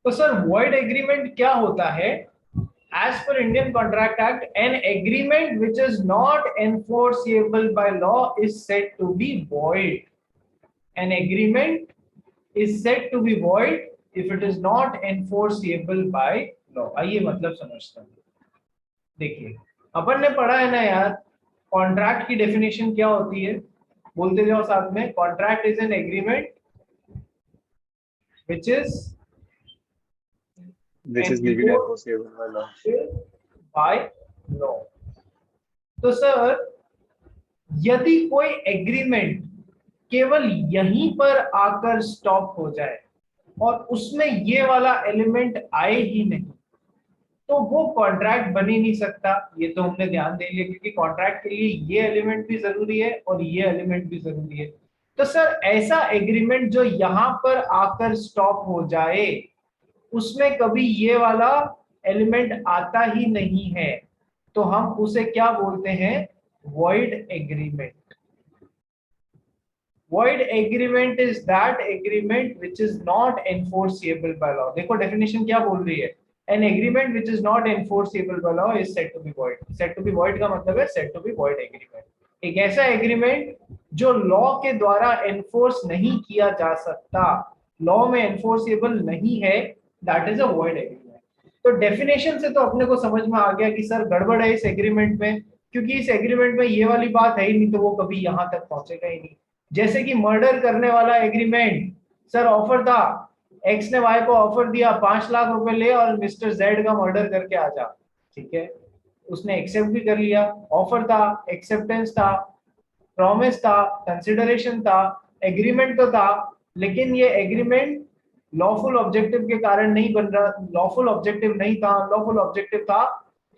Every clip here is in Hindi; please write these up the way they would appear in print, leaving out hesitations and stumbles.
तो सर वॉइड एग्रीमेंट क्या होता है? As per Indian Contract Act, an agreement which is not enforceable by law is said to be void. An agreement is said to be void if it is not enforceable by law. आइए मतलब समझते हैं। देखिए, अपन ने पढ़ा है ना यार, कॉन्ट्रैक्ट की डेफिनेशन क्या होती है? बोलते जाओ साथ में। Contract is an agreement which is which is legally enforceable by law. enforceable by law। तो सर यदि कोई एग्रीमेंट केवल यहीं पर आकर स्टॉप हो जाए और उसमें ये वाला एलिमेंट आए ही नहीं, तो वो कॉन्ट्रैक्ट बन ही नहीं सकता। ये तो हमने ध्यान दे लिया, क्योंकि कॉन्ट्रैक्ट के लिए ये एलिमेंट भी जरूरी है और ये एलिमेंट भी जरूरी है। तो सर ऐसा एग्रीमेंट जो यहां पर आकर स्टॉप हो जाए, उसमें कभी ये वाला एलिमेंट आता ही नहीं है, तो हम उसे क्या बोलते हैं? Void agreement. void agreement is that agreement which is not enforceable by law। देखो डेफिनेशन क्या बोल रही है? an agreement which is not enforceable by law is said to be void। said to be void का मतलब है said to be void agreement। एक ऐसा एग्रीमेंट जो लॉ के द्वारा एनफोर्स नहीं किया जा सकता, लॉ में एनफोर्सेबल नहीं है, that is a void agreement। तो डेफिनेशन से तो अपने को समझ में आ गया कि सर गड़बड़ है इस एग्रीमेंट में, क्योंकि इस एग्रीमेंट में ये वाली बात है ही नहीं, तो वो कभी यहां तक पहुंचेगा ही नहीं। जैसे कि मर्डर करने वाला एग्रीमेंट, सर ऑफर था, एक्स ने वाई को ऑफर दिया 5 लाख रुपए ले और मिस्टर जेड का मर्डर करके आ जा। ठीक है, उसने एक्सेप्ट भी कर लिया। ऑफर था, एक्सेप्टेंस था, प्रॉमिस था, कंसिडरेशन था, एग्रीमेंट तो था, लेकिन ये एग्रीमेंट लॉफुल ऑब्जेक्टिव के कारण नहीं बन रहा। लॉफुल ऑब्जेक्टिव नहीं था, लॉफुल ऑब्जेक्टिव था,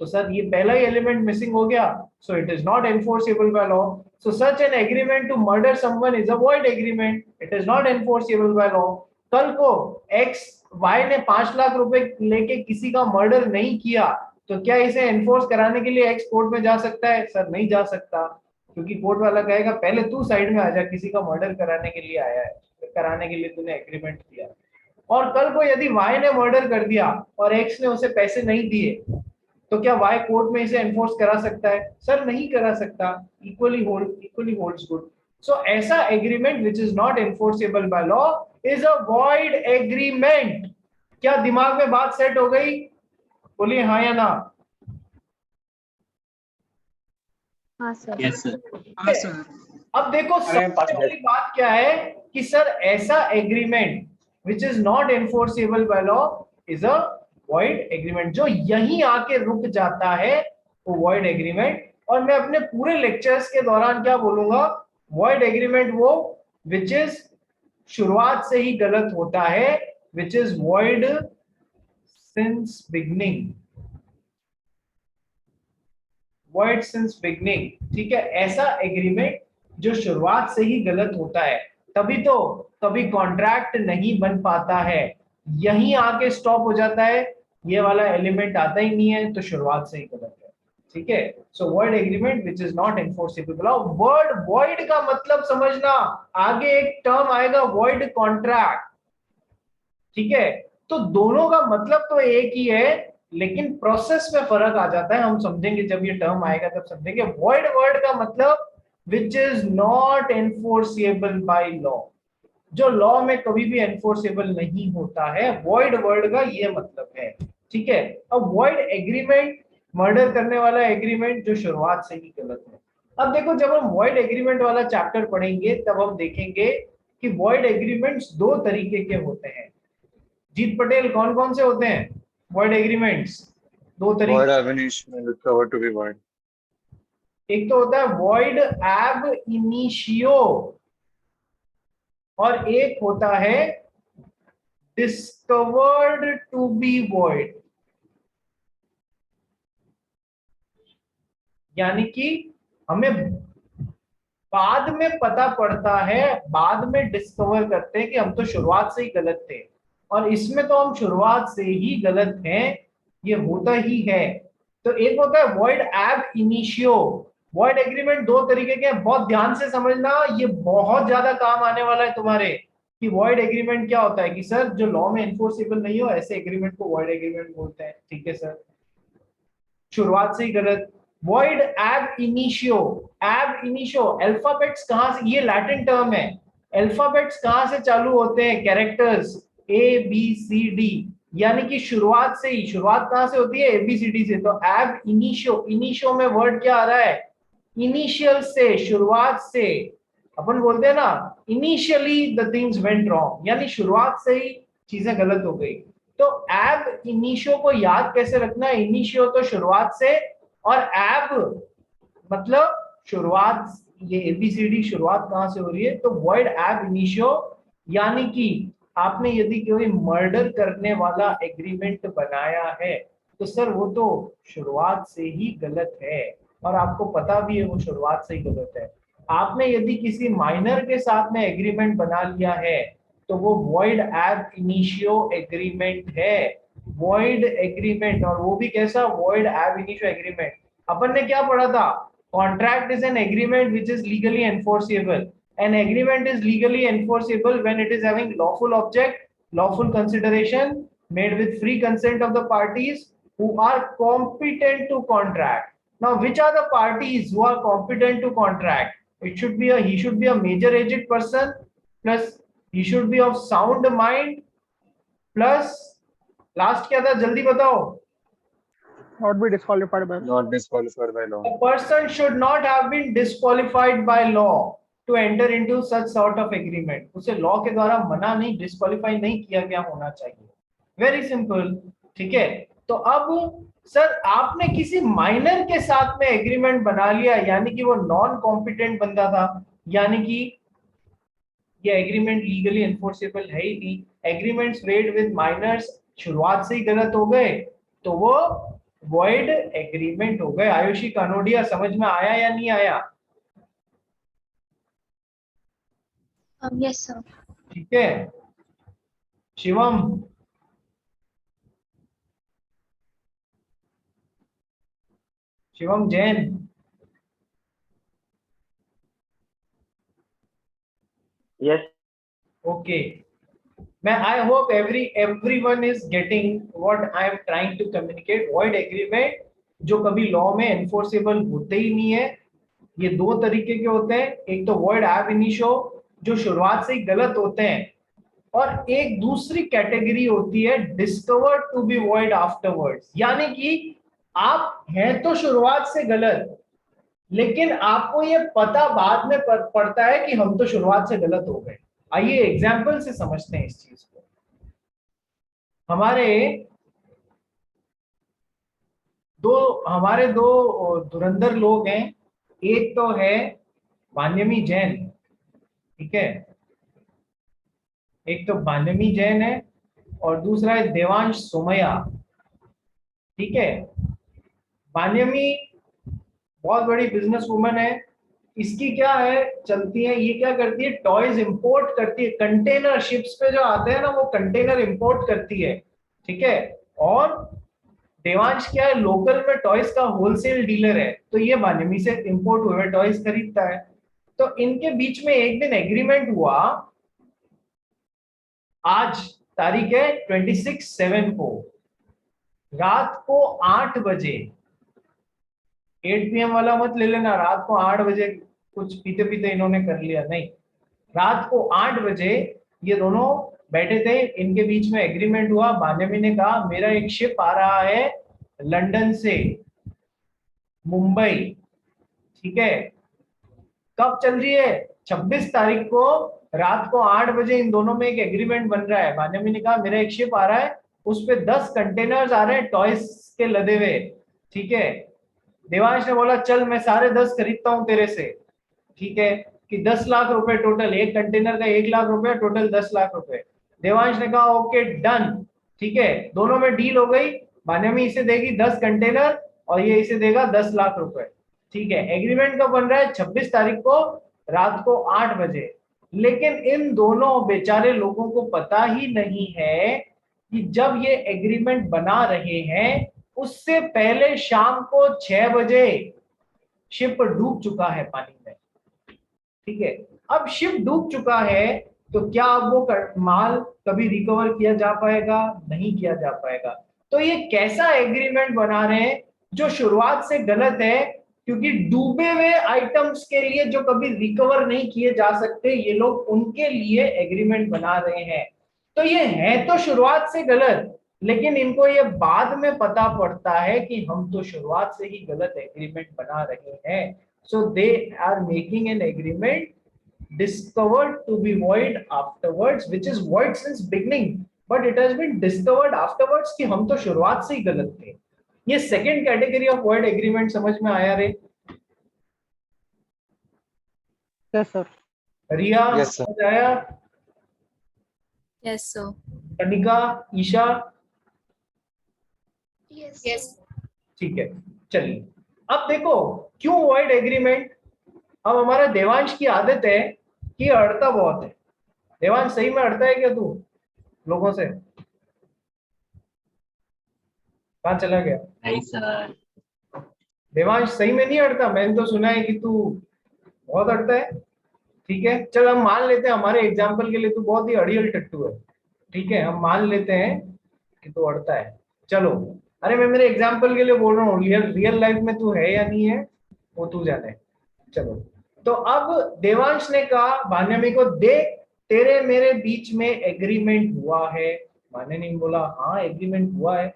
तो सर ये पहला ही एलिमेंट मिसिंग हो गया, so it is not enforceable by law. So such an agreement to murder someone is a void agreement, it is not enforceable by law. कल को एक्स वाई ने 5 लाख रुपए लेके किसी का मर्डर नहीं किया, तो क्या इसे एनफोर्स कराने के लिए एक्स कोर्ट में जा सकता है? सर नहीं जा सकता, क्योंकि कोर्ट वाला कहेगा पहले तू साइड में आ जा, किसी का मर्डर कराने के लिए आया है, कराने के लिए तूने एग्रीमेंट किया। और कल को यदि वाई ने मर्डर कर दिया और एक्स ने उसे पैसे नहीं दिए, तो क्या वाई कोर्ट में इसे एनफोर्स करा सकता है? सर नहीं करा सकता। Equally holds good. सो ऐसा agreement which is not enforceable by law is a void agreement. क्या दिमाग में बात सेट हो गई? बोलिए हाँ या ना। हाँ सर। Yes sir. हाँ सर। अब देखो सबसे पहली बात क्या है कि सर ऐसा agreement which is not enforceable by law is a void agreement. जो यहीं आके रुक जाता है वो वॉइड एग्रीमेंट। और मैं अपने पूरे लेक्चर्स के दौरान क्या बोलूंगा? वॉइड एग्रीमेंट वो विच इज शुरुआत से ही गलत होता है, which is void since beginning. void since beginning। ठीक है, ऐसा एग्रीमेंट जो शुरुआत से ही गलत होता है, तभी तो कभी कॉन्ट्रैक्ट नहीं बन पाता है, यहीं आके स्टॉप हो जाता है, ये वाला एलिमेंट आता ही नहीं है, तो शुरुआत से ही गलत है। ठीक है, सो void agreement which is not enforceable. Word void का मतलब समझना, आगे एक टर्म आएगा void कॉन्ट्रैक्ट। ठीक है, तो दोनों का मतलब तो एक ही है, लेकिन प्रोसेस में फर्क आ जाता है। हम समझेंगे जब ये टर्म आएगा तब समझेंगे। वॉइड वर्ड का मतलब विच is not enforceable by law, जो लॉ में कभी भी एनफोर्सेबल नहीं होता है, वॉइड वर्ड का ये मतलब है। ठीक है, अब वॉइड एग्रीमेंट, मर्डर करने वाला एग्रीमेंट जो शुरुआत से ही गलत है। अब देखो, जब हम वॉइड एग्रीमेंट वाला चैप्टर पढ़ेंगे तब हम देखेंगे कि वॉइड एग्रीमेंट्स दो तरीके के होते हैं। जीत पटेल, कौन कौन से होते हैं वॉइड एग्रीमेंट्स? दो Void तरीके। ab initio discovered to be void. एक तो होता है वॉइड एब इनिशियो और एक होता है डिस्कवर्ड टू बी वॉइड। यानी कि हमें बाद में पता पड़ता है, बाद में डिस्कवर करते हैं कि हम तो शुरुआत से ही गलत थे, और इसमें तो हम शुरुआत से ही गलत हैं, ये होता ही है। तो एक होता है वॉइड एब इनिशियो। वॉइड एग्रीमेंट दो तरीके के हैं, बहुत ध्यान से समझना, ये बहुत ज्यादा काम आने वाला है तुम्हारे। कि वॉइड एग्रीमेंट क्या होता है कि सर जो लॉ में एनफोर्सेबल नहीं हो ऐसे एग्रीमेंट को वॉइड एग्रीमेंट बोलते हैं। ठीक है सर, शुरुआत से ही गलत। वॉइड एब इनिशियो, एब इनिशियो अल्फाबेट्स कहां से, ये लैटिन टर्म है, अल्फाबेट्स कहां से चालू होते हैं, characters A B C D, यानी कि शुरुआत से ही, शुरुआत कहां से होती है, एबीसीडी से। तो एब इनिशियो, इनिशियो में वर्ड क्या आ रहा है, इनिशियल से, शुरुआत से। अपन बोलते हैं ना initially the things went wrong, यानी शुरुआत से ही चीजें गलत हो गई। तो एब इनिशियो को याद कैसे रखना है, इनिशियो तो शुरुआत से, और एब मतलब शुरुआत, ये एबीसीडी शुरुआत कहां से हो रही है, तो वर्ड एब इनिशियो, यानी कि आपने यदि कोई मर्डर करने वाला एग्रीमेंट बनाया है तो सर वो तो शुरुआत से ही गलत है, और आपको पता भी है वो शुरुआत से ही गलत है। आपने यदि किसी माइनर के साथ में एग्रीमेंट बना लिया है तो वो वॉइड एब इनिशियो एग्रीमेंट है, वॉइड एग्रीमेंट, और वो भी कैसा, वॉइड एब इनिशियो एग्रीमेंट। अपन ने क्या पढ़ा था, contract is an agreement which is legally enforceable. An agreement is legally enforceable when it is having lawful object, lawful consideration, made with free consent of the parties who are competent to contract. Now, which are the parties who are competent to contract? It should be he should be a major aged person, plus he should be of sound mind, plus last क्या था, जल्दी बताओ। Not be disqualified by law. Not disqualified by law. A person should not have been disqualified by law to enter into such sort of agreement. उसे लॉ के द्वारा मना नहीं, डिस्क्वालीफाई नहीं किया गया होना चाहिए। Very simple. ठीक है, तो अब सर आपने किसी माइनर के साथ में एग्रीमेंट बना लिया, यानी कि वो नॉन कॉम्पिटेंट बंदा था, यानी कि ये एग्रीमेंट लीगली एनफोर्सेबल है ही नहीं। एग्रीमेंट्स मेड विद माइनर्स शुरुआत से ही गलत हो गए तो वो वॉइड एग्रीमेंट हो गए। आयुषी कानोडिया, समझ में आया या नहीं आया? Yes, sir. ठीक है, शिवम, शिवम जैन, Yes. ओके। मैं I hope everyone is getting what I am trying to communicate. void agreement जो कभी लॉ में एनफोर्सेबल होते ही नहीं है, ये दो तरीके के होते हैं। एक तो void ab initio जो शुरुआत से ही गलत होते हैं, और एक दूसरी कैटेगरी होती है discovered to be void afterwards, यानी कि आप हैं तो शुरुआत से गलत, लेकिन आपको ये पता बाद में पड़ता है कि हम तो शुरुआत से गलत हो गए। आइए एग्जाम्पल से समझते हैं इस चीज को। हमारे दो धुरंधर लोग हैं, एक तो है बान्यमी जैन, ठीक है, एक तो बान्यमी जैन है और दूसरा है देवांश सोमैया। ठीक है, बान्यमी बहुत बड़ी बिजनेस वुमन है, इसकी क्या है चलती है, ये क्या करती है, टॉयज इंपोर्ट करती है, कंटेनर शिप्स पे जो आते हैं ना वो कंटेनर इंपोर्ट करती है। ठीक है, और देवांश क्या है, लोकल में टॉयज का होलसेल डीलर है, तो ये बान्यमी से इंपोर्ट हुए टॉयज खरीदता है। तो इनके बीच में एक दिन एग्रीमेंट हुआ, आज तारीख है 26/7 को, रात को 8 बजे, 8 PM वाला मत ले लेना, रात को 8 बजे कुछ पीते पीते इन्होंने कर लिया, नहीं, रात को 8 बजे ये दोनों बैठे थे, इनके बीच में एग्रीमेंट हुआ। बान्यमी ने कहा मेरा एक शिप आ रहा है लंदन से मुंबई, ठीक है, कब चल रही है, 26 तारीख को रात को 8 बजे इन दोनों में एक एग्रीमेंट बन रहा है। बान्यमी ने कहा मेरा एक शिप आ रहा है, उस पे 10 कंटेनर्स आ रहे हैं टॉयज के लदे हुए, ठीक है। देवांश ने बोला चल मैं सारे 10 खरीदता हूं तेरे से, ठीक है, कि 10 लाख रुपए टोटल, एक कंटेनर का 1 लाख रुपए, टोटल 10 लाख रुपए। देवांश ने कहा ओके डन, ठीक है, दोनों में डील हो गई, बान्यमी इसे देगी 10 कंटेनर और ये इसे देगा 10 लाख रुपए, ठीक है। एग्रीमेंट कब बन रहा है, 26 तारीख को रात को 8 बजे। लेकिन इन दोनों बेचारे लोगों को पता ही नहीं है कि जब ये एग्रीमेंट बना रहे हैं उससे पहले शाम को 6 बजे शिप डूब चुका है पानी में, ठीक है। अब शिप डूब चुका है तो क्या अब वो माल कभी रिकवर किया जा पाएगा? नहीं किया जा पाएगा। तो ये कैसा एग्रीमेंट बना रहे हैं जो शुरुआत से गलत है, क्योंकि डूबे हुए आइटम्स के लिए जो कभी रिकवर नहीं किए जा सकते, ये लोग उनके लिए एग्रीमेंट बना रहे हैं। तो ये है तो शुरुआत से गलत, लेकिन इनको ये बाद में पता पड़ता है कि हम तो शुरुआत से ही गलत एग्रीमेंट बना रहे हैं। So they are making an agreement discovered to be void afterwards, which is void since beginning, but it has been discovered afterwards कि हम तो शुरुआत से ही गलत थे। ये second category of void agreement समझ में आया रे? Yes, sir. रिया Yes, sir. समझ आया? Yes, sir. Kanika, Isha? Yes. Yes. ठीक है, चलिए अब देखो क्यों void एग्रीमेंट। अब हमारा देवांश की आदत है कि अड़ता बहुत है। देवांश सही में अड़ता है क्या तू लोगों से? कहाँ चला गया नहीं सर। देवांश? सही में नहीं अड़ता? मैंने तो सुना है कि तू बहुत अड़ता है। ठीक है, चल हम मान लेते हैं हमारे एग्जाम्पल के लिए तू बहुत ही अड़ियल टट्टू है। ठीक है, हम मान लेते हैं कि तू अड़ता है। चलो, अरे मैं मेरे एग्जाम्पल के लिए बोल रहा हूँ, रियल लाइफ में तू है या नहीं है वो तू जाने। चलो, तो अब देवांश ने कहा भान्यमी को, देख तेरे मेरे बीच में एग्रीमेंट हुआ है। माने नहीं बोला हाँ एग्रीमेंट हुआ है।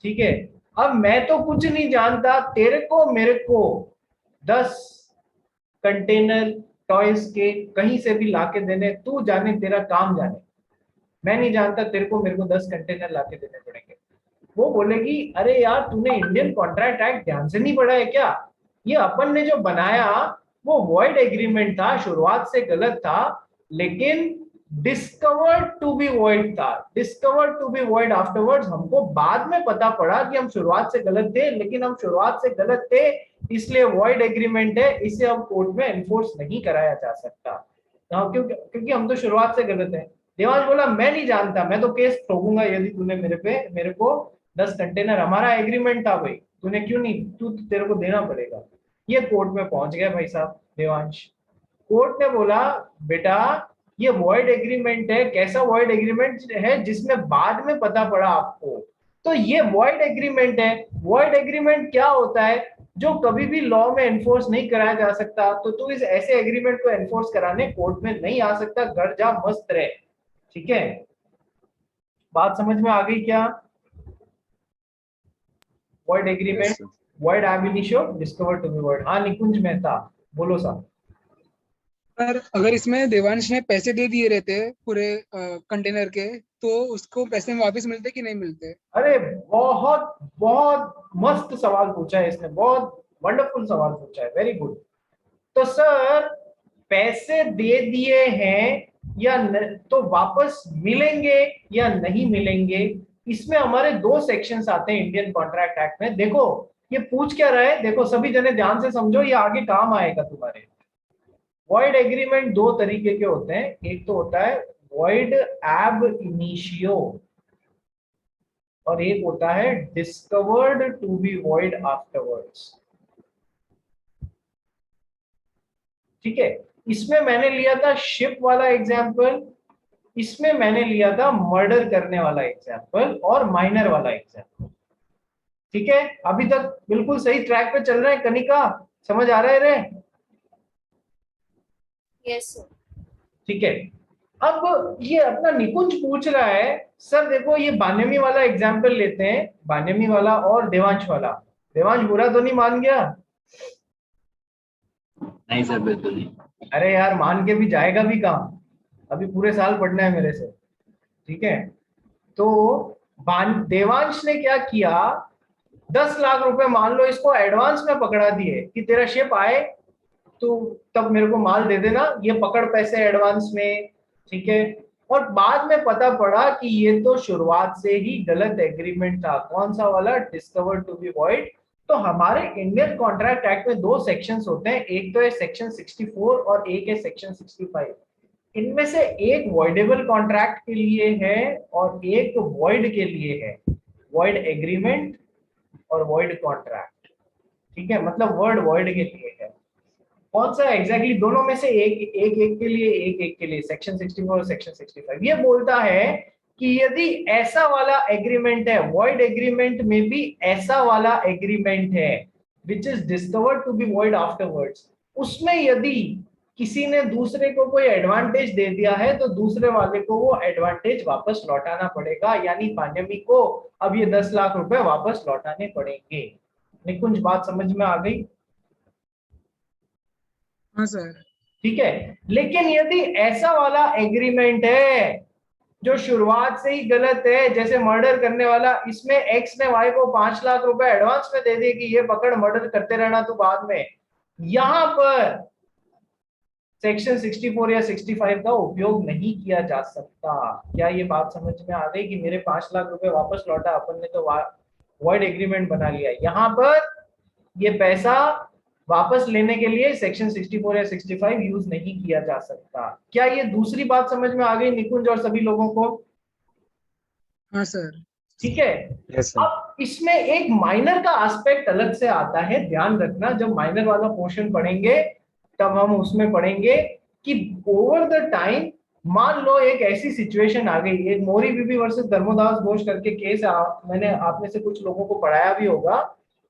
ठीक है, अब मैं तो कुछ नहीं जानता, तेरे को मेरे को 10 कंटेनर टॉयज के कहीं से भी लाके देने, तू जाने तेरा काम जाने। मैं नहीं जानता, तेरे को मेरे को 10 कंटेनर लाके देने पड़ेंगे। वो बोलेगी अरे यार तूने इंडियन कॉन्ट्रैक्ट एक्ट ध्यान से नहीं पढ़ा है क्या? ये अपन ने जो बनाया वो वॉइड एग्रीमेंट था, शुरुआत से गलत था, लेकिन डिस्कवर्ड टू बी वॉइड था। Discovered to be void afterwards, हमको बाद में पता पड़ा कि हम शुरुआत से गलत थे, लेकिन हम शुरुआत से गलत थे इसलिए वॉइड एग्रीमेंट है, इसे अब कोर्ट में एनफोर्स नहीं कराया जा सकता। क्योंकि हम तो शुरुआत से गलत है। देवांश बोला मैं नहीं जानता, मैं तो केस ठोकूंगा यदि तूने मेरे को 10 कंटेनर, हमारा एग्रीमेंट था भाई, तूने क्यों नहीं, तेरे को देना पड़ेगा। ये कोर्ट में पहुंच गया भाई साहब देवांश। कोर्ट ने बोला बेटा ये वॉइड एग्रीमेंट है। कैसा वॉइड एग्रीमेंट है? जिसमें बाद में पता पड़ा आपको। तो ये वॉइड एग्रीमेंट है। वॉइड एग्रीमेंट क्या होता है? जो कभी भी लॉ में एनफोर्स नहीं कराया जा सकता। तो तू इस ऐसे एग्रीमेंट को एनफोर्स कराने कोर्ट में नहीं आ सकता, घर जा मस्त रहे। ठीक है, बात समझ में आ गई क्या? Void agreement, Yes, sir. Void ab initio, discover to be void. हाँ निकुंज मेहता बोलो साहब। सर अगर इसमें देवांश ने पैसे दे दिए रहते पूरे कंटेनर के, तो उसको पैसे में वापस मिलते कि नहीं मिलते? अरे बहुत बहुत मस्त सवाल पूछा है इसने, बहुत वंडरफुल सवाल पूछा है, वेरी गुड। तो सर पैसे दे दिए हैं या तो वापस मिलेंगे या नहीं मिलेंगे, इसमें हमारे 2 सेक्शंस आते हैं इंडियन कॉन्ट्रैक्ट एक्ट में। देखो ये पूछ क्या रहा है, देखो सभी जने ध्यान से समझो, ये आगे काम आएगा तुम्हारे। वॉइड एग्रीमेंट 2 तरीके के होते हैं। एक तो होता है वॉइड ab initio और एक होता है discovered to be void afterwards. ठीक है, इसमें मैंने लिया था शिप वाला एग्जाम्पल, इसमें मैंने लिया था मर्डर करने वाला एग्जाम्पल और माइनर वाला एग्जाम्पल। ठीक है, अभी तक बिल्कुल सही ट्रैक पे चल रहे हैं कनिका? समझ आ रहा है रे? Yes, sir. ठीक है, अब ये अपना निकुंज पूछ रहा है सर देखो ये बानेमी वाला एग्जाम्पल लेते हैं, बानेमी वाला और देवांश वाला। देवांश बुरा तो नहीं मान गया? नहीं सर, बिल्कुल नहीं। अरे यार मान के भी जाएगा भी कहाँ, अभी पूरे साल पढ़ना है मेरे से। ठीक है, तो देवांश ने क्या किया, 10 लाख रुपए मान लो इसको एडवांस में पकड़ा दिए कि तेरा शिप आए तो तब मेरे को माल दे देना, ये पकड़ पैसे एडवांस में। ठीक है, और बाद में पता पड़ा कि ये तो शुरुआत से ही गलत एग्रीमेंट था। कौन सा वाला? Discover to be void. तो हमारे इंडियन कॉन्ट्रैक्ट एक्ट में 2 सेक्शंस होते हैं, एक तो है सेक्शन 64 और एक है सेक्शन 65। इनमें से एक वॉइडेबल कॉन्ट्रैक्ट के लिए है और एक वॉइड के लिए है, वॉइड एग्रीमेंट और वॉइड कॉन्ट्रैक्ट। ठीक है, मतलब वर्ड वॉइड के लिए है। कौन सा एग्जैक्टली दोनों में से एक के लिए सेक्शन 64 और सेक्शन 65 ये बोलता है कि यदि ऐसा वाला एग्रीमेंट है, वॉइड एग्रीमेंट में भी ऐसा वाला एग्रीमेंट है which is discovered to be void afterwards, उसमें यदि किसी ने दूसरे को कोई एडवांटेज दे दिया है तो दूसरे वाले को वो एडवांटेज वापस लौटाना पड़ेगा, यानी पान्यामी को अब ये 10 लाख रुपए वापस लौटाने पड़ेंगे। निकुंज बात समझ में आ गई? हाँ सर। ठीक है, लेकिन यदि ऐसा वाला एग्रीमेंट है जो शुरुआत से ही गलत है, जैसे मर्डर करने वाला, इसमें एक्स ने वाई को 5 लाख रुपए एडवांस में दे दिए कि ये पकड़ मर्डर करते रहना तू बाद में, यहां पर सेक्शन 64 या 65 का उपयोग नहीं किया जा सकता। क्या ये बात समझ में आ गई कि मेरे 5 लाख रुपए वापस लौटा, अपन ने तो वॉइड एग्रीमेंट बना लिया, यहां पर ये पैसा वापस लेने के लिए सेक्शन 64 या 65 यूज नहीं किया जा सकता। क्या ये दूसरी बात समझ में आ गई निकुंज और सभी लोगों को? हाँ सर। ठीक है। Yes, sir. अब इसमें एक माइनर का एस्पेक्ट अलग से आता है, ध्यान रखना, जब माइनर वाला पोर्शन पढ़ेंगे तब हम उसमें पढ़ेंगे कि ओवर द टाइम, मान लो एक ऐसी सिचुएशन आ गई, एक मोरी बीबी वर्सेस धर्मोदास घोष करके केस मैंने आप में से कुछ लोगों को पढ़ाया भी होगा।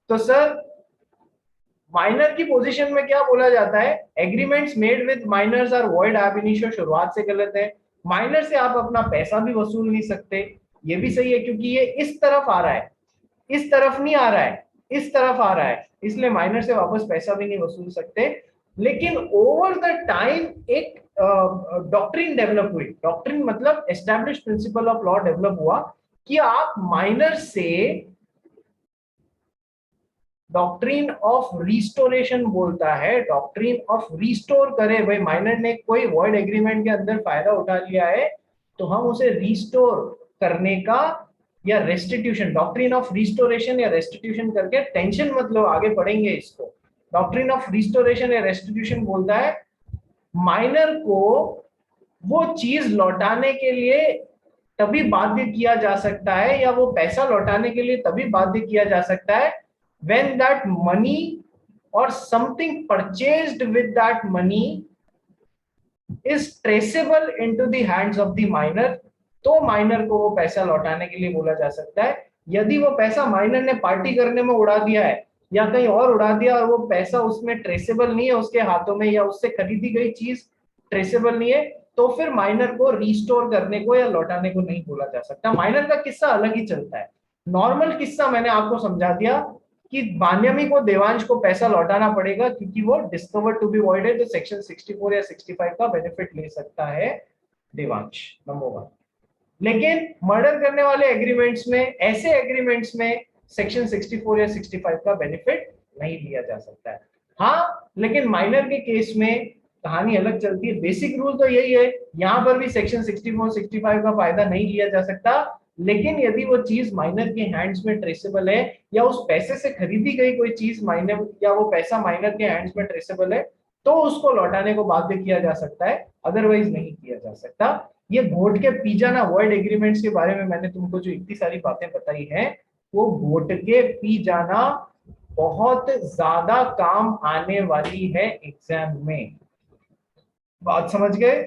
तो सर माइनर की पोजीशन में क्या बोला जाता है? Agreements made with minors are void ab initio, शुरुआत से गलत है। माइनर से आप अपना पैसा भी वसूल नहीं सकते, ये भी सही है क्योंकि ये इस तरफ आ रहा है, इस तरफ नहीं आ रहा है, इस तरफ आ रहा है, इसलिए माइनर से वापस पैसा भी नहीं वसूल सकते। लेकिन ओवर द टाइम एक डॉक्ट्रिन डेवलप हुई, डॉक्ट्रिन मतलब establish principle of law develop हुआ कि आप माइनर से डॉक्ट्रिन ऑफ रिस्टोरेशन बोलता है, डॉक्ट्रिन ऑफ रिस्टोर करे। भाई माइनर ने कोई वॉइड एग्रीमेंट के अंदर फायदा उठा लिया है तो हम उसे रिस्टोर करने का, या रेस्टिट्यूशन, डॉक्ट्रिन ऑफ रिस्टोरेशन या रेस्टिट्यूशन करके, टेंशन मत लो आगे पढ़ेंगे इसको। डॉक्ट्रिन ऑफ रिस्टोरेशन या रेस्टिट्यूशन बोलता है माइनर को वो चीज लौटाने के लिए तभी बाध्य किया जा सकता है, या वो पैसा लौटाने के लिए तभी बाध्य किया जा सकता है when that money or something purchased with that money is traceable into the hands of the minor, तो माइनर को वो पैसा लौटाने के लिए बोला जा सकता है। यदि वो पैसा माइनर ने पार्टी करने में उड़ा दिया है या कहीं और उड़ा दिया और वो पैसा उसमें ट्रेसेबल नहीं है उसके हाथों में, या उससे खरीदी गई चीज ट्रेसेबल नहीं है, तो फिर माइनर को रिस्टोर करने को या लौटाने को नहीं बोला जा सकता। माइनर का किस्सा अलग ही चलता है। नॉर्मल किस्सा मैंने आपको समझा दिया कि मान्यमी को देवांश को पैसा लौटाना पड़ेगा क्योंकि वो डिस्कवर टू बी वॉइड है, तो सेक्शन 64 या 65 का बेनिफिट ले सकता है देवांश, नंबर 1। लेकिन मर्डर करने वाले एग्रीमेंट्स में, ऐसे एग्रीमेंट्स में सेक्शन 64 या 65 का बेनिफिट नहीं लिया जा सकता है। हाँ, लेकिन माइनर के केस में कहानी अलग चलती है। बेसिक रूल तो यही है, यहाँ पर भी सेक्शन 64 65 का फायदा नहीं लिया जा सकता, लेकिन यदि वो चीज माइनर के हैंड्स में ट्रेसेबल है, या उस पैसे से खरीदी गई कोई चीज माइनर, या वो पैसा माइनर के हैंड्स में ट्रेसेबल है, तो उसको लौटाने को बाध्य किया जा सकता है, अदरवाइज नहीं किया जा सकता। ये वोट के पी जाना वॉइड एग्रीमेंट्स के बारे में मैंने तुमको जो इतनी सारी बातें बताई हैं, वो वोट के पी जाना बहुत ज्यादा काम आने वाली है एग्जाम में। बात समझ गए?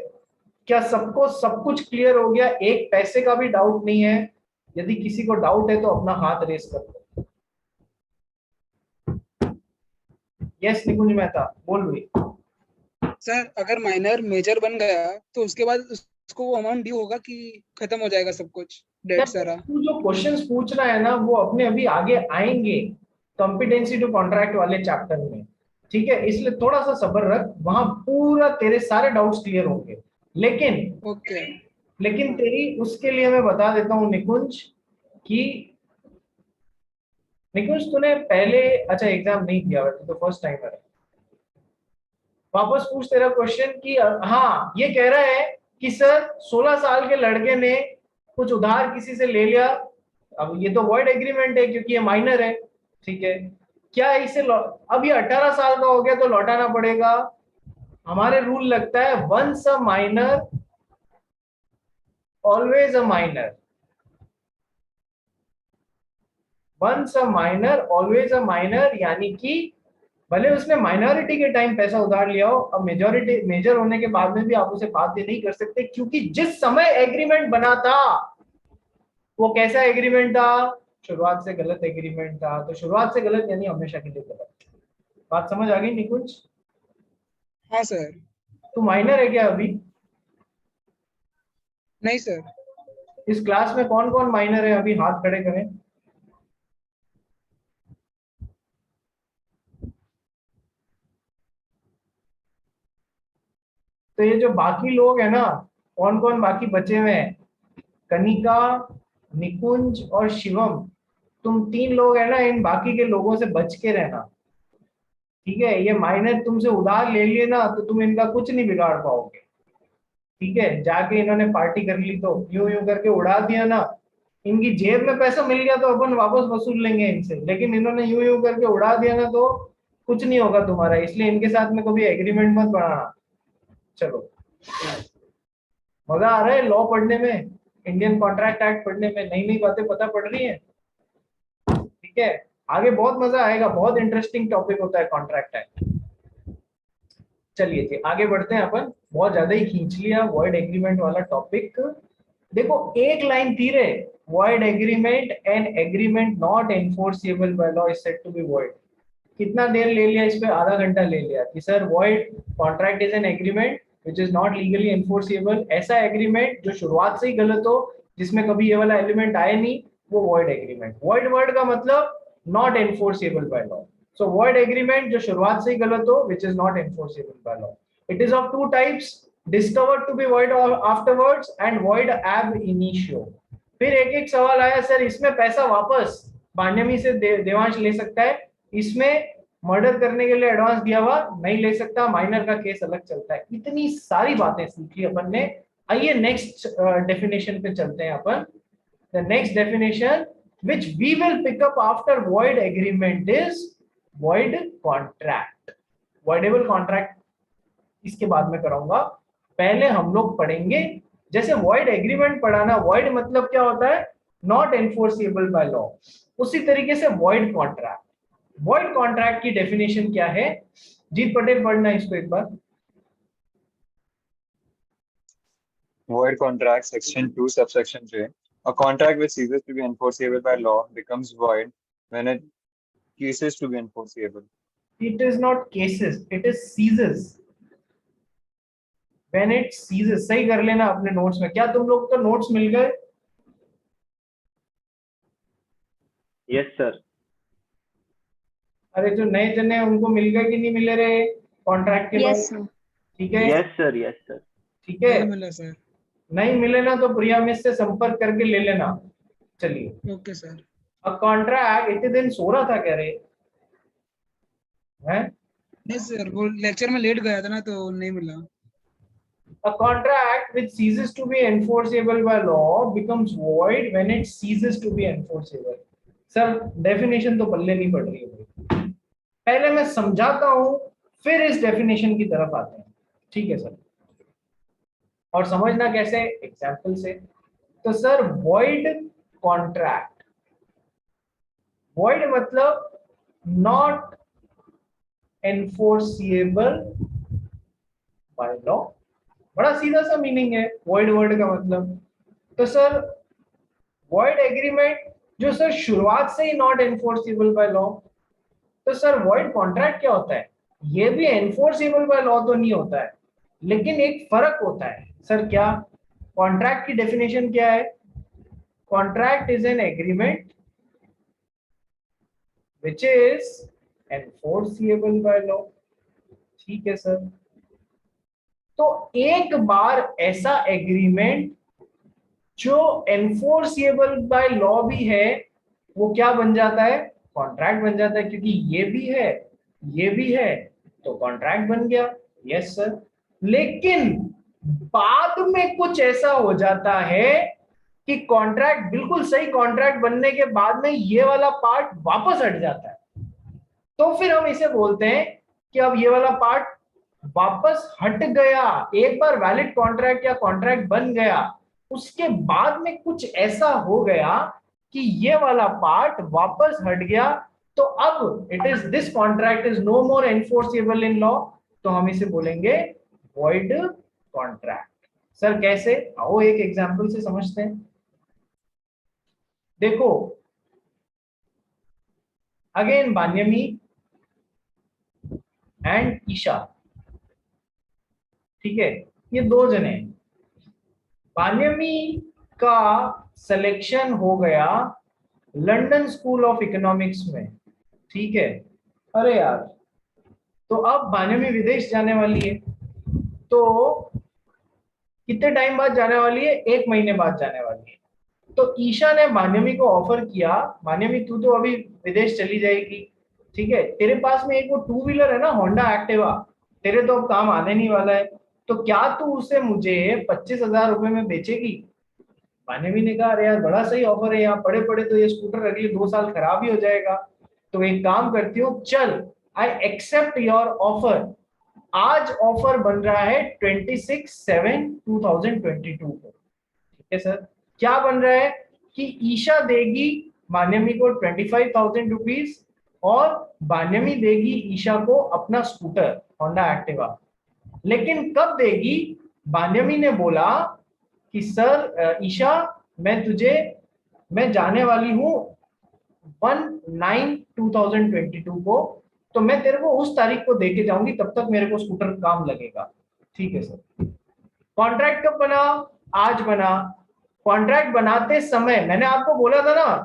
क्या सबको सब कुछ क्लियर हो गया? एक पैसे का भी डाउट नहीं है? यदि किसी को डाउट है तो अपना हाथ रेस कर दो। यस निकुंज मेहता बोल रही। सर अगर माइनर मेजर बन गया तो उसके बाद उसको वो अमाउंट ड्यू होगा कि खत्म हो जाएगा सब कुछ, डेट सारा? तू जो क्वेश्चंस पूछ रहा है ना वो अपने अभी आगे आएंगे कॉम्पिटेंसी टू कॉन्ट्रैक्ट वाले चैप्टर में, ठीक है? इसलिए थोड़ा सा सब्र रख, वहां पूरा तेरे सारे डाउट्स क्लियर होंगे। लेकिन ओके। लेकिन तेरी उसके लिए मैं बता देता हूँ निकुंज कि निकुंज तूने पहले अच्छा एग्जाम नहीं दिया, वैसे तो फर्स्ट टाइमर है। वापस पूछ तेरा क्वेश्चन कि हाँ, ये कह रहा है कि सर 16 साल के लड़के ने कुछ उधार किसी से ले लिया, अब ये तो वॉइड एग्रीमेंट है क्योंकि ये माइनर है, ठीक है? क्या इसे अब ये 18 साल का हो गया तो लौटाना पड़ेगा? हमारे रूल लगता है once a minor always a minor, once a minor always a minor, यानी कि भले उसने माइनॉरिटी के टाइम पैसा उधार लिया हो, अब मेजॉरिटी मेजर होने के बाद में भी आप उसे बाध्य नहीं कर सकते, क्योंकि जिस समय एग्रीमेंट बना था वो कैसा एग्रीमेंट था, शुरुआत से गलत एग्रीमेंट था। तो शुरुआत से गलत यानी हमेशा के लिए गलत। बात समझ आ गई निकुंज? हाँ सर। तू माइनर है क्या अभी? नहीं सर। इस क्लास में कौन कौन माइनर है अभी, हाथ खड़े करें। तो ये जो बाकी लोग हैं ना, कौन कौन बाकी बचे हुए हैं, कनिका, निकुंज और शिवम, तुम 3 लोग है ना, इन बाकी के लोगों से बच के रहना, ठीक है? ये माइनर तुमसे उधार ले लिए ना तो तुम इनका कुछ नहीं बिगाड़ पाओगे, ठीक है? जाके इन्होंने पार्टी कर ली तो यूं यूं करके उड़ा दिया ना, इनकी जेब में पैसा मिल गया तो अपन वापस वसूल लेंगे इनसे, लेकिन इन्होंने यूं यूं करके उड़ा दिया ना तो कुछ नहीं होगा तुम्हारा, इसलिए इनके साथ में कभी एग्रीमेंट मत बनाना। चलो, मजा आ रहा है लॉ पढ़ने में, इंडियन कॉन्ट्रैक्ट एक्ट पढ़ने में, नई नई बातें पता पड़ रही है, ठीक है? आगे बहुत मजा आएगा, बहुत इंटरेस्टिंग टॉपिक होता है कॉन्ट्रैक्ट एक्ट। चलिए जी आगे बढ़ते हैं अपन, बहुत ज्यादा ही खींच लिया वॉइड एग्रीमेंट वाला टॉपिक। देखो एक लाइन थी रे, void agreement and agreement not enforceable by law is said to be void. कितना देर ले लिया इस पे, आधा घंटा ले लिया कि sir void contract is an agreement which is not legally enforceable. ऐसा एग्रीमेंट जो शुरुआत से ही गलत हो, जिसमें कभी ये वाला एलिमेंट आया नहीं, वो वॉइड एग्रीमेंट। वॉइड वर्ड का मतलब not enforceable by law. So void agreement जो शुरुआत से ही गलत हो, which is not enforceable by law. It is of 2 types, discovered to be void afterwards and void ab initio. फिर एक एक सवाल आया, सर इसमें पैसा वापस पांडमी से देवांश ले सकता है, इसमें मर्डर करने के लिए एडवांस दिया हुआ नहीं ले सकता, माइनर का केस अलग चलता है। इतनी सारी बातें सीख ली अपन ने। आइए नेक्स्ट डेफिनेशन पे चलते हैं अपन। The next definition which we will pick up after void agreement is void contract, voidable contract इसके बाद में कराऊंगा। पहले हम लोग पढ़ेंगे जैसे void agreement पढ़ाना, void मतलब क्या होता है, not enforceable by law, उसी तरीके से void contract। void contract की डेफिनेशन क्या है, जीत पटेल पढ़ना इसको एक बार। Void contract, section 2, subsection J. A contract which ceases to be enforceable by law becomes void when it ceases to be enforceable. It is not cases, it is ceases. When it ceases, सही कर लेना अपने नोट्स में। क्या तुम लोग को नोट्स मिल गए? Yes sir. अरे जो नए जने हैं उनको मिल गए कि नहीं मिले रे कॉन्ट्रैक्ट के Yes, बाद? sir. ठीक है, यस सर। Yes sir. ठीक है। नहीं मिला सर। नहीं मिले ना तो प्रिया मिस से संपर्क करके ले लेना। चलिए, ओके सर। अब कॉन्ट्रैक्ट इतने दिन सो रहा था कह रहे हैं? नहीं सर, वो लेक्चर में लेट गया था ना तो नहीं मिला। A contract which ceases to be enforceable by law becomes void when it ceases to be enforceable. Sir definition तो पल्ले नहीं पड़ रही है, पहले मैं समझाता हूं फिर इस डेफिनेशन की तरफ आते हैं, ठीक है सर? और समझना कैसे, एग्जाम्पल से। तो सर void contract, void मतलब not enforceable by law, बड़ा सीधा सा मीनिंग है void वर्ड का मतलब। तो सर void एग्रीमेंट जो सर शुरुआत से ही नॉट एनफोर्सेबल बाय लॉ, तो सर void कॉन्ट्रैक्ट क्या होता है, ये भी एनफोर्सेबल बाय लॉ तो नहीं होता है, लेकिन एक फर्क होता है। सर क्या? कॉन्ट्रैक्ट की डेफिनेशन क्या है? Contract is an agreement which is enforceable by law, ठीक है सर? तो एक बार ऐसा एग्रीमेंट जो एनफोर्सेबल बाय लॉ भी है, वो क्या बन जाता है, कॉन्ट्रैक्ट बन जाता है, क्योंकि ये भी है ये भी है तो कॉन्ट्रैक्ट बन गया। Yes sir. लेकिन बाद में कुछ ऐसा हो जाता है कि कॉन्ट्रैक्ट, बिल्कुल सही कॉन्ट्रैक्ट बनने के बाद में ये वाला पार्ट वापस हट जाता है, तो फिर हम इसे बोलते हैं कि अब ये वाला पार्ट वापस हट गया। एक बार वैलिड कॉन्ट्रैक्ट या कॉन्ट्रैक्ट बन गया, उसके बाद में कुछ ऐसा हो गया कि ये वाला पार्ट वापस हट गया, तो अब it is this contract is no more enforceable in law, तो हम इसे बोलेंगे वॉइड कॉन्ट्रैक्ट। सर कैसे? आओ एक एग्जांपल से समझते हैं। देखो अगेन बान्यमी एंड ईशा, ठीक है, ये दो जने, बान्यमी का सिलेक्शन हो गया लंदन स्कूल ऑफ इकोनॉमिक्स में, ठीक है। अरे यार, तो अब बान्यमी विदेश जाने वाली है, तो कितने टाइम बाद जाने वाली है? 1 महीने बाद जाने वाली है। तो ईशा ने बान्यमी को ऑफर किया, बान्यमी तू तो अभी विदेश चली जाएगी, ठीक है, तेरे पास में एक वो 2 व्हीलर है ना, होंडा एक्टिवा, तेरे तो अब काम आने नहीं वाला है, तो क्या तू उसे मुझे 25,000 रुपए में बेचेगी? बान्यमी ने कहा अरे यार बड़ा सही ऑफर है, यहाँ पड़े पड़े तो ये स्कूटर अगले 2 साल खराब ही हो जाएगा, तो एक काम करती हूँ, चल आई एक्सेप्ट योर ऑफर। आज ऑफर बन रहा है 26/7/2022 को, ठीक है सर। क्या बन रहा है कि ईशा देगी बान्यमी को 25,000 रुपीज और बान्यमी देगी ईशा को अपना स्कूटर होंडा एक्टिवा। लेकिन कब देगी? बान्यमी ने बोला कि सर ईशा मैं जाने वाली हूँ 1/9/2022 को, तो मैं तेरे को उस तारीख को देके जाऊंगी, तब तक मेरे को स्कूटर काम लगेगा, ठीक है सर। कॉन्ट्रैक्ट कब बना? आज बना। कॉन्ट्रैक्ट बनाते समय मैंने आपको बोला था ना,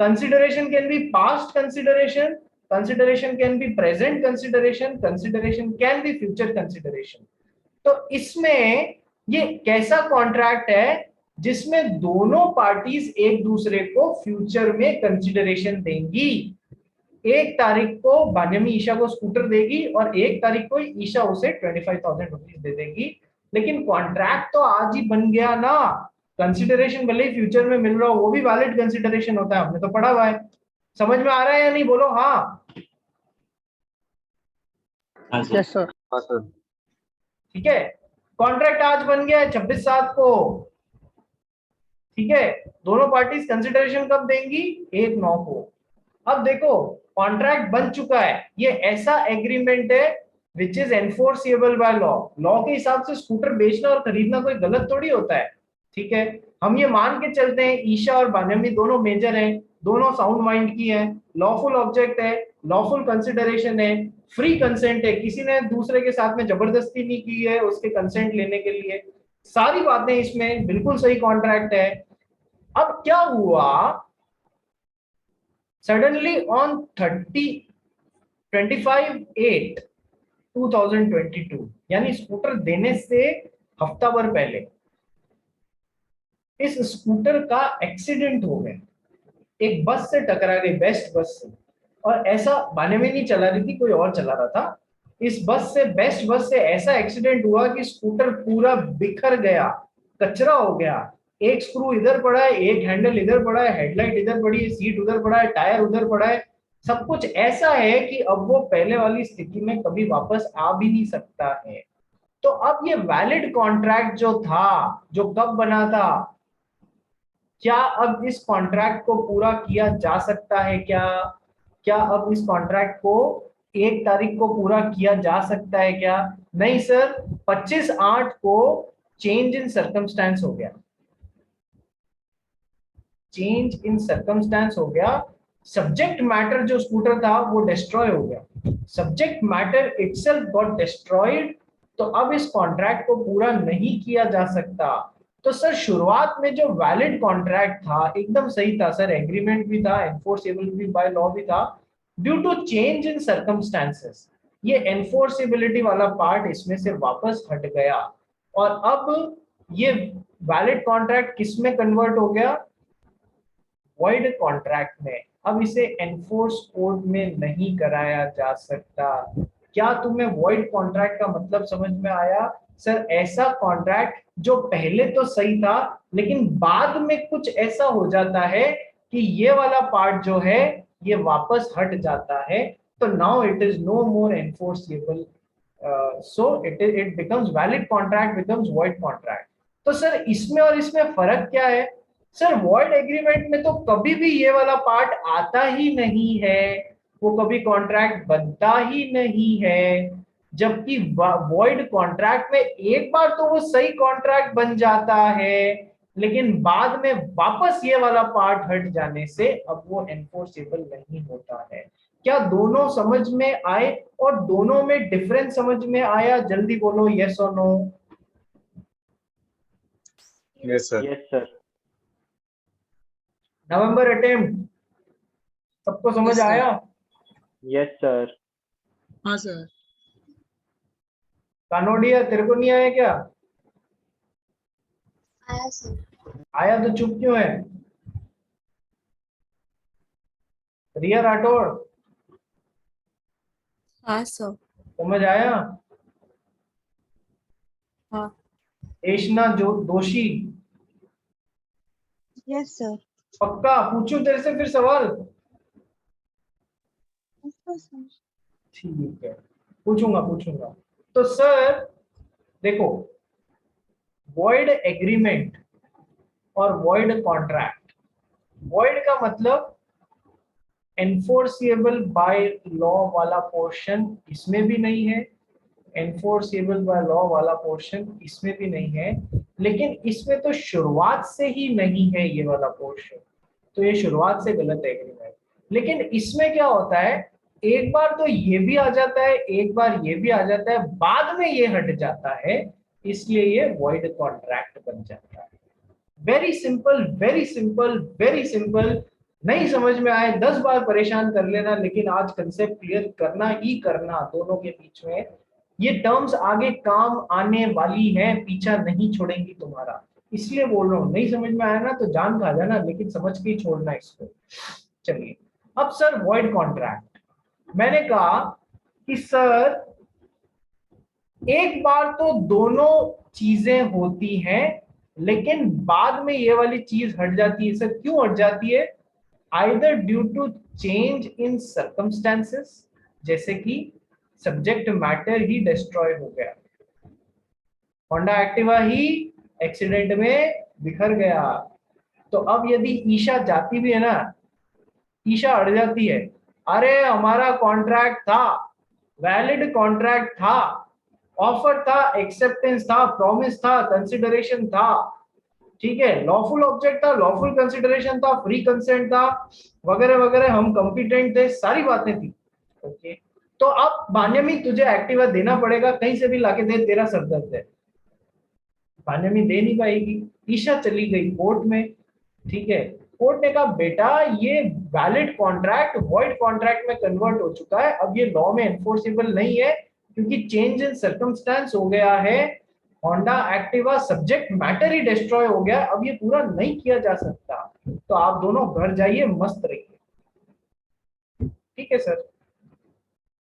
consideration can be past consideration, consideration can be present consideration, consideration can be future consideration. तो इसमें ये कैसा कॉन्ट्रैक्ट है जिसमें दोनों पार्टीज एक दूसरे को फ्यूचर में कंसिडरेशन देंगी। 1 तारीख को बान्यमी ईशा को स्कूटर देगी और 1 तारीख को ईशा उसे 25,000 रुपीज दे देगी, लेकिन कॉन्ट्रैक्ट तो आज ही बन गया ना। कंसिडरेशन भले ही फ्यूचर में मिल रहा हो, वो भी वैलिड कंसिडरेशन होता है, हमने तो पढ़ा हुआ है। समझ में आ रहा है या नहीं? बोलो हाँ। हाँ सर। Yes sir. हाँ सर। ठीक है, कॉन्ट्रैक्ट आज बन गया है 26/7 को, ठीक है। दोनों पार्टीज कंसिडरेशन कब देंगी? 1/9 को। अब देखो कॉन्ट्रैक्ट बन चुका है, ये ऐसा एग्रीमेंट है which is enforceable by law. Law के हिसाब से स्कूटर बेचना और खरीदना कोई गलत थोड़ी होता है, ठीक है। हम ये मान के चलते हैं ईशा और बान्यमी दोनों मेजर हैं, दोनों साउंड माइंड की हैं, लॉफुल ऑब्जेक्ट है, लॉफुल कंसिडरेशन है, फ्री कंसेंट है, किसी ने दूसरे के साथ में जबरदस्ती नहीं की है उसके कंसेंट लेने के लिए, सारी बातें इसमें बिल्कुल सही कॉन्ट्रैक्ट है। अब क्या हुआ, सडनली ऑन 25/8/2022 यानी स्कूटर देने से हफ्ता भर पहले इस स्कूटर का एक्सीडेंट हो गया, एक बस से टकरा गई, बेस्ट बस से। और ऐसा बान्यमी नहीं चला रही थी, कोई और चला रहा था। इस बस से, बेस्ट बस से ऐसा एक्सीडेंट हुआ कि स्कूटर पूरा बिखर गया, कचरा हो गया। एक स्क्रू इधर पड़ा है, एक हैंडल इधर पड़ा है, हेडलाइट इधर पड़ी है, सीट उधर पड़ा है, टायर उधर पड़ा है, सब कुछ ऐसा है कि अब वो पहले वाली स्थिति में कभी वापस आ भी नहीं सकता है। तो अब ये वैलिड कॉन्ट्रैक्ट जो था, जो कब बना था, क्या अब इस कॉन्ट्रैक्ट को पूरा किया जा सकता है? क्या अब इस कॉन्ट्रैक्ट को 1 तारीख को पूरा किया जा सकता है क्या? नहीं सर, 25/8 को चेंज इन सर्कमस्टेंस हो गया, चेंज इन सर्कमस्टेंस हो गया। सब्जेक्ट मैटर जो स्कूटर था वो डिस्ट्रॉय हो गया, subject matter itself got destroyed. तो अब इस कॉन्ट्रैक्ट को पूरा नहीं किया जा सकता। तो सर शुरुआत में जो वैलिड कॉन्ट्रैक्ट था एकदम सही था सर, एग्रीमेंट भी था, एनफोर्सेबल भी बाय लॉ भी था। Due to change in circumstances ये एनफोर्सेबिलिटी वाला पार्ट इसमें से वापस हट गया, और अब ये वैलिड कॉन्ट्रैक्ट किस में कन्वर्ट हो गया? वॉइड कॉन्ट्रैक्ट में। अब इसे एनफोर्स कोर्ट में नहीं कराया जा सकता। क्या तुम्हें वॉइड कॉन्ट्रैक्ट का मतलब समझ में आया? सर ऐसा कॉन्ट्रैक्ट जो पहले तो सही था लेकिन बाद में कुछ ऐसा हो जाता है कि ये वाला पार्ट जो है ये वापस हट जाता है, तो now it is no more enforceable, so it becomes valid contract becomes void contract. तो सर इसमें और इसमें फर्क क्या है? सर वॉइड एग्रीमेंट में तो कभी भी ये वाला पार्ट आता ही नहीं है, वो कभी कॉन्ट्रैक्ट बनता ही नहीं है। जबकि वॉइड कॉन्ट्रैक्ट में एक बार तो वो सही कॉन्ट्रैक्ट बन जाता है, लेकिन बाद में वापस ये वाला पार्ट हट जाने से अब वो एनफोर्सेबल नहीं होता है। क्या दोनों समझ में आए? और दोनों में डिफरेंस समझ में आया? जल्दी बोलो यस और no. Yes, sir. Yes, sir. November attempt सबको समझ Yes, sir. आया? Yes, sir. हाँ सर। कानोडिया तेरे को नहीं आया क्या? आया सर। आया तो चुप क्यों है? रिया राठौड़ हाँ सर। समझ आया? हाँ। एशना दोषी यस सर। पक्का? पूछूं तेरे से फिर सवाल? ठीक है, पूछूंगा। तो सर देखो, वॉइड एग्रीमेंट और वॉइड कॉन्ट्रैक्ट। वॉइड का मतलब एनफोर्सिएबल बाय लॉ वाला पोर्शन इसमें भी नहीं है, एनफोर्सिएबल बाय लॉ वाला पोर्शन इसमें भी नहीं है, लेकिन इसमें तो शुरुआत से ही नहीं है ये वाला पोर्शन, तो ये शुरुआत से गलत एग्रीमेंट। लेकिन इसमें क्या होता है, एक बार तो ये भी आ जाता है, एक बार ये भी आ जाता है, बाद में ये हट जाता है, इसलिए ये वॉइड कॉन्ट्रैक्ट बन जाता है। Very simple, very simple, very simple. नहीं समझ में आए 10 बार परेशान कर लेना, लेकिन आज कंसेप्ट क्लियर करना ही करना दोनों के बीच में। ये टर्म्स आगे काम आने वाली है, पीछा नहीं छोड़ेंगी तुम्हारा, इसलिए बोल रहा हूँ। नहीं समझ में आया ना तो जान खा जाना, लेकिन समझ के ही छोड़ना इसको। चलिए अब सर वॉइड कॉन्ट्रैक्ट, मैंने कहा कि सर एक बार तो दोनों चीजें होती हैं, लेकिन बाद में ये वाली चीज हट जाती है। सर क्यों हट जाती है? Either due to change in circumstances, जैसे कि सब्जेक्ट मैटर ही डिस्ट्रॉय हो गया, होंडा एक्टिवा ही एक्सीडेंट में बिखर गया। तो अब यदि ईशा जाती भी है ना, ईशा अड़ जाती है, अरे हमारा कॉन्ट्रैक्ट था, वैलिड कॉन्ट्रैक्ट था, ऑफर था, एक्सेप्टेंस था, प्रॉमिस था, कंसिडरेशन था, ठीक है, लॉफुल ऑब्जेक्ट था, लॉफुल कंसिडरेशन था, फ्री कंसेंट था, वगैरह वगैरह, हम कॉम्पिटेंट थे, सारी बातें थी। ओके, तो अब भान्यमी तुझे एक्टिवा देना पड़ेगा, कहीं से भी लाके दे, तेरा सरदर्द है। भान्यमी दे नहीं पाएगी, ईशा चली गई कोर्ट में, ठीक है, कोर्ट ने कहा बेटा ये वैलिड कॉन्ट्रैक्ट वॉइड कॉन्ट्रैक्ट में कन्वर्ट हो चुका है, अब ये लॉ में एनफोर्सेबल नहीं है, क्योंकि चेंज इन सर्कमस्टेंस हो गया है, होंडा एक्टिवा सब्जेक्ट मैटर ही डिस्ट्रॉय हो गया, अब ये पूरा नहीं किया जा सकता, तो आप दोनों घर जाइए, मस्त रहिए। ठीक है सर,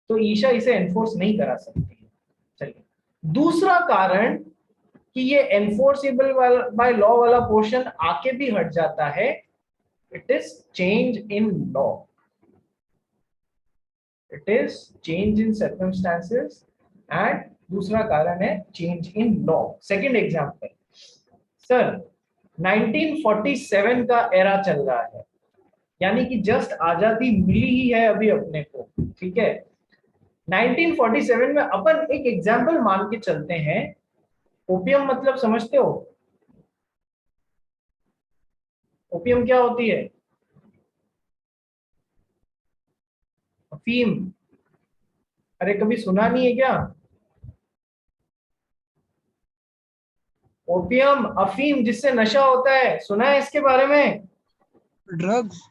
तो ईशा इसे एनफोर्स नहीं करा सकती है। चलिए, दूसरा कारण कि ये एनफोर्सेबल बाय लॉ वाला पोर्शन आके भी हट जाता है, it is change in law, it is change in circumstances, and दूसरा कारण है change in law. Second example, sir 1947 का एरा चल रहा है, यानी कि जस्ट आजादी मिली ही है अभी अपने को, ठीक है। 1947 में अपन एक एग्जांपल मान के चलते हैं, ओपियम मतलब समझते हो? ओपियम क्या होती है? अफीम, अरे कभी सुना नहीं है क्या? ओपियम, अफीम, जिससे नशा होता है, सुना है इसके बारे में? ड्रग्स।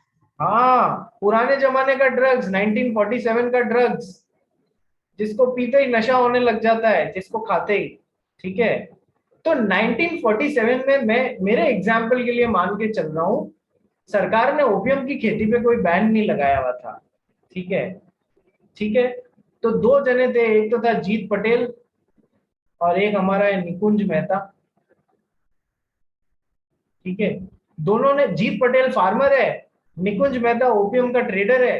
हाँ, पुराने जमाने का ड्रग्स, 1947 का ड्रग्स, जिसको पीते ही नशा होने लग जाता है, जिसको खाते ही, ठीक है। तो 1947 में मैं मेरे एग्जाम्पल के लिए मान के चल रहा हूं, सरकार ने ओपियम की खेती पे कोई बैन नहीं लगाया हुआ था, ठीक है, ठीक है। तो दो जने थे, एक तो था जीत पटेल और एक हमारा है निकुंज मेहता, ठीक है। दोनों ने, जीत पटेल फार्मर है, निकुंज मेहता ओपियम का ट्रेडर है।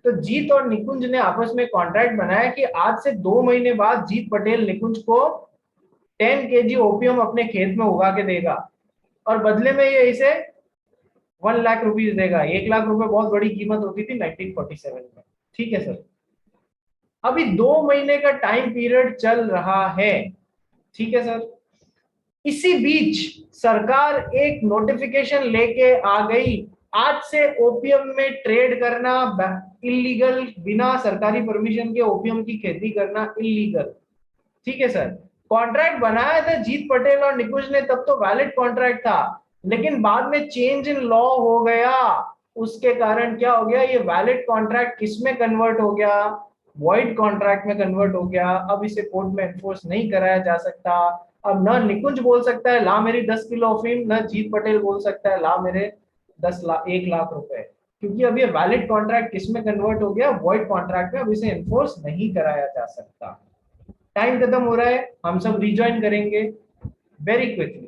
तो जीत और निकुंज ने आपस में कॉन्ट्रैक्ट बनाया कि आज से 2 महीने बाद जीत पटेल निकुंज को 10 kg ओपियम अपने खेत में उगा के देगा, और बदले में ये इसे 1 लाख रुपीज देगा। 1 लाख रुपए बहुत बड़ी कीमत होती थी 1947 में, ठीक है सर, अभी 2 महीने का टाइम पीरियड चल रहा है, ठीक है सर। इसी बीच सरकार एक नोटिफिकेशन लेके आ गई, आज से ओपीएम में ट्रेड करना इलीगल, बिना सरकारी परमिशन के ओपीएम की खेती करना इलीगल, ठीक है सर। कॉन्ट्रैक्ट बनाया था जीत पटेल और निकुंज ने, तब तो वैलिड कॉन्ट्रैक्ट था, लेकिन बाद में चेंज इन लॉ हो गया, उसके कारण क्या हो गया, ये वैलिड कॉन्ट्रैक्ट किसमें कन्वर्ट हो गया, वॉइड कॉन्ट्रैक्ट में कन्वर्ट हो गया। अब इसे कोर्ट में एनफोर्स नहीं कराया जा सकता। अब न निकुंज बोल सकता है ला मेरी 10 किलो अफीम, न जीत पटेल बोल सकता है ला मेरे 1 लाख रुपए, क्योंकि अब ये वैलिड कॉन्ट्रैक्ट किसमें कन्वर्ट हो गया, वॉइड कॉन्ट्रैक्ट में। अब इसे एनफोर्स नहीं कराया जा सकता। टाइम खत्म हो रहा है, हम सब रिज्वाइन करेंगे वेरी क्विकली।